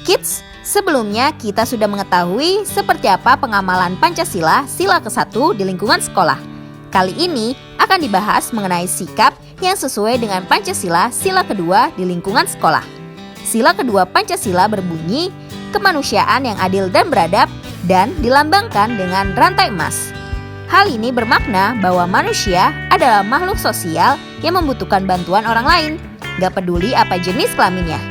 Kids, sebelumnya kita sudah mengetahui seperti apa pengamalan Pancasila sila ke-1 di lingkungan sekolah. Kali ini akan dibahas mengenai sikap yang sesuai dengan Pancasila sila kedua di lingkungan sekolah. Sila kedua Pancasila berbunyi, kemanusiaan yang adil dan beradab, dan dilambangkan dengan rantai emas. Hal ini bermakna bahwa manusia adalah makhluk sosial yang membutuhkan bantuan orang lain, gak peduli apa jenis kelaminnya.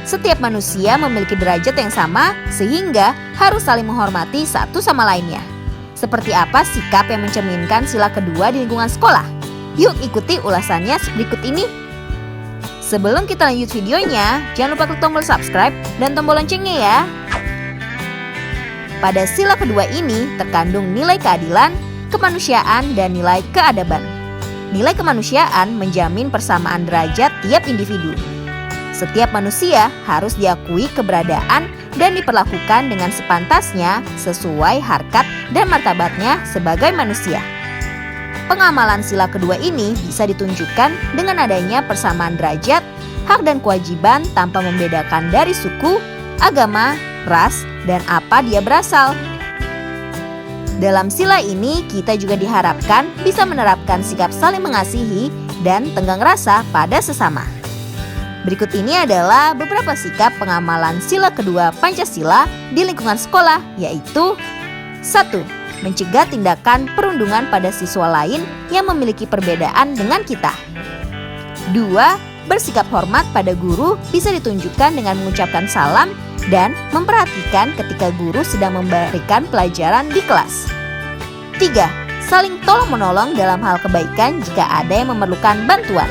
Setiap manusia memiliki derajat yang sama sehingga harus saling menghormati satu sama lainnya. Seperti apa sikap yang mencerminkan sila kedua di lingkungan sekolah? Yuk ikuti ulasannya berikut ini. Sebelum kita lanjut videonya, jangan lupa klik tombol subscribe dan tombol loncengnya ya. Pada sila kedua ini terkandung nilai keadilan, kemanusiaan, dan nilai keadaban. Nilai kemanusiaan menjamin persamaan derajat tiap individu. Setiap manusia harus diakui keberadaan dan diperlakukan dengan sepantasnya sesuai harkat dan martabatnya sebagai manusia. Pengamalan sila kedua ini bisa ditunjukkan dengan adanya persamaan derajat, hak dan kewajiban tanpa membedakan dari suku, agama, ras, dan apa dia berasal. Dalam sila ini kita juga diharapkan bisa menerapkan sikap saling mengasihi dan tenggang rasa pada sesama. Berikut ini adalah beberapa sikap pengamalan sila kedua Pancasila di lingkungan sekolah, yaitu 1. Mencegah tindakan perundungan pada siswa lain yang memiliki perbedaan dengan kita. 2. Bersikap hormat pada guru bisa ditunjukkan dengan mengucapkan salam dan memperhatikan ketika guru sedang memberikan pelajaran di kelas. 3. Saling tolong-menolong dalam hal kebaikan jika ada yang memerlukan bantuan.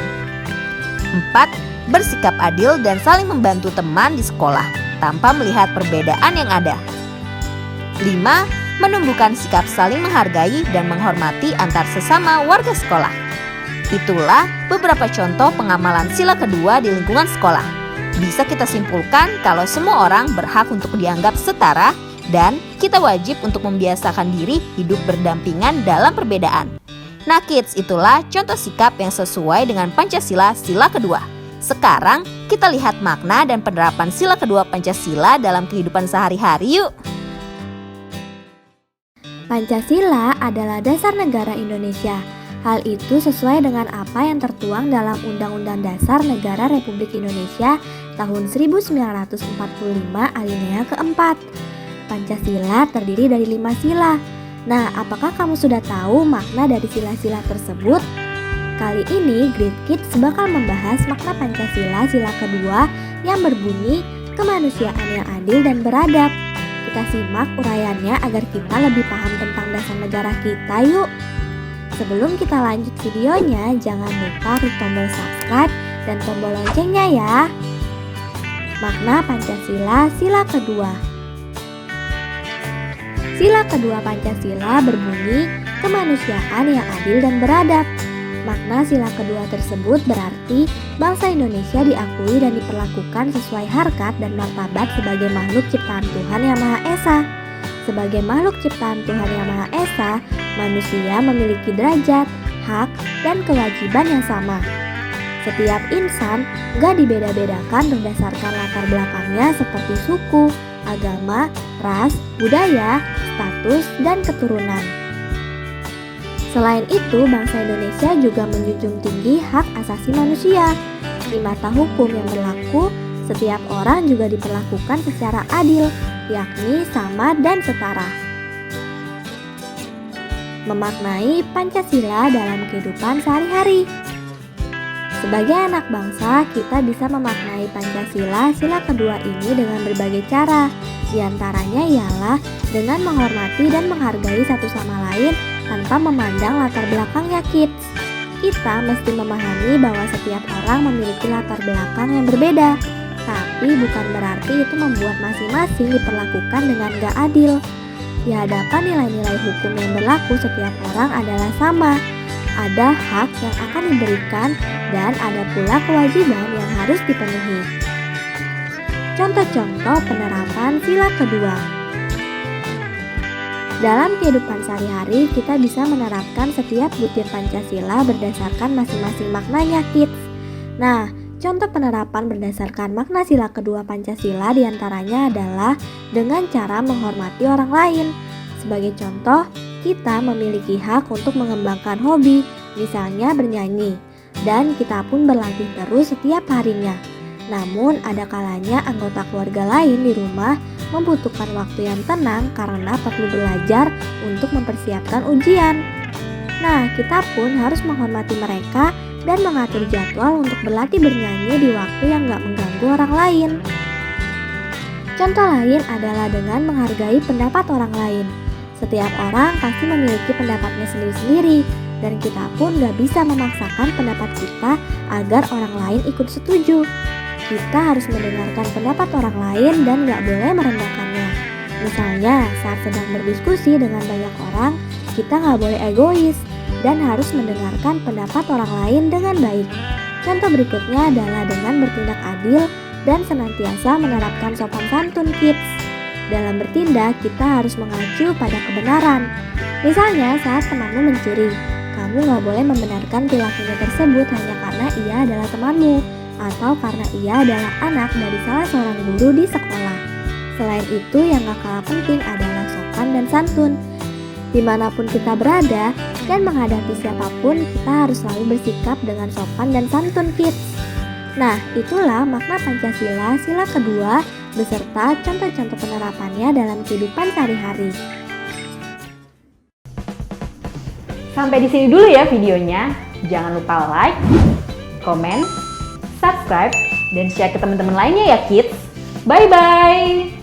4. Bersikap adil dan saling membantu teman di sekolah tanpa melihat perbedaan yang ada. 5. Menumbuhkan sikap saling menghargai dan menghormati antar sesama warga sekolah. Itulah beberapa contoh pengamalan sila kedua di lingkungan sekolah. Bisa kita simpulkan kalau semua orang berhak untuk dianggap setara dan kita wajib untuk membiasakan diri hidup berdampingan dalam perbedaan. Nah kids, itulah contoh sikap yang sesuai dengan Pancasila sila kedua. Sekarang kita lihat makna dan penerapan sila kedua Pancasila dalam kehidupan sehari-hari yuk. Pancasila adalah dasar negara Indonesia. Hal itu sesuai dengan apa yang tertuang dalam Undang-Undang Dasar Negara Republik Indonesia tahun 1945 alinea keempat. Pancasila terdiri dari 5 sila. Nah, apakah kamu sudah tahu makna dari sila-sila tersebut? Kali ini Great Kids bakal membahas makna Pancasila sila kedua yang berbunyi kemanusiaan yang adil dan beradab. Kita simak uraiannya agar kita lebih paham tentang dasar negara kita yuk. Sebelum kita lanjut videonya, jangan lupa klik tombol subscribe dan tombol loncengnya ya. Makna Pancasila sila kedua. Sila kedua Pancasila berbunyi kemanusiaan yang adil dan beradab. Makna sila kedua tersebut berarti bangsa Indonesia diakui dan diperlakukan sesuai harkat dan martabat sebagai makhluk ciptaan Tuhan Yang Maha Esa. Sebagai makhluk ciptaan Tuhan Yang Maha Esa, manusia memiliki derajat, hak, dan kewajiban yang sama. Setiap insan gak dibeda-bedakan berdasarkan latar belakangnya seperti suku, agama, ras, budaya, status, dan keturunan. Selain itu, bangsa Indonesia juga menjunjung tinggi hak asasi manusia. Di mata hukum yang berlaku, setiap orang juga diperlakukan secara adil, yakni sama dan setara. Memaknai Pancasila dalam kehidupan sehari-hari. Sebagai anak bangsa, kita bisa memaknai Pancasila sila kedua ini dengan berbagai cara. Di antaranya ialah dengan menghormati dan menghargai satu sama lain tanpa memandang latar belakangnya kids. Kita mesti memahami bahwa setiap orang memiliki latar belakang yang berbeda, tapi bukan berarti itu membuat masing-masing diperlakukan dengan gak adil. Di hadapan nilai-nilai hukum yang berlaku, setiap orang adalah sama. Ada hak yang akan diberikan dan ada pula kewajiban yang harus dipenuhi. Contoh-contoh penerapan sila kedua. Dalam kehidupan sehari-hari, kita bisa menerapkan setiap butir Pancasila berdasarkan masing-masing maknanya kids. Nah, Contoh penerapan berdasarkan makna sila kedua Pancasila diantaranya adalah dengan cara menghormati orang lain. Sebagai contoh, kita memiliki hak untuk mengembangkan hobi, misalnya bernyanyi, dan kita pun berlatih terus setiap harinya. Namun, ada kalanya anggota keluarga lain di rumah membutuhkan waktu yang tenang karena perlu belajar untuk mempersiapkan ujian. Nah, kita pun harus menghormati mereka dan mengatur jadwal untuk berlatih bernyanyi di waktu yang gak mengganggu orang lain. Contoh lain adalah dengan menghargai pendapat orang lain. Setiap orang pasti memiliki pendapatnya sendiri-sendiri, dan kita pun gak bisa memaksakan pendapat kita agar orang lain ikut setuju. Kita harus mendengarkan pendapat orang lain dan gak boleh merendahkannya. Misalnya, saat sedang berdiskusi dengan banyak orang, kita gak boleh egois dan harus mendengarkan pendapat orang lain dengan baik. Contoh berikutnya adalah dengan bertindak adil dan senantiasa menerapkan sopan santun kids. Dalam bertindak, kita harus mengacu pada kebenaran. Misalnya, saat temanmu mencuri, kamu gak boleh membenarkan perilakunya tersebut hanya karena ia adalah temanmu atau karena ia adalah anak dari salah seorang guru di sekolah. Selain itu, yang gak kalah penting adalah sopan dan santun. Dimanapun kita berada dan menghadapi siapapun, kita harus selalu bersikap dengan sopan dan santun kids. Nah, itulah makna Pancasila sila kedua beserta contoh-contoh penerapannya dalam kehidupan sehari-hari. Sampai di sini dulu ya videonya. Jangan lupa like, komen, subscribe, dan share ke teman-teman lainnya ya kids. Bye-bye!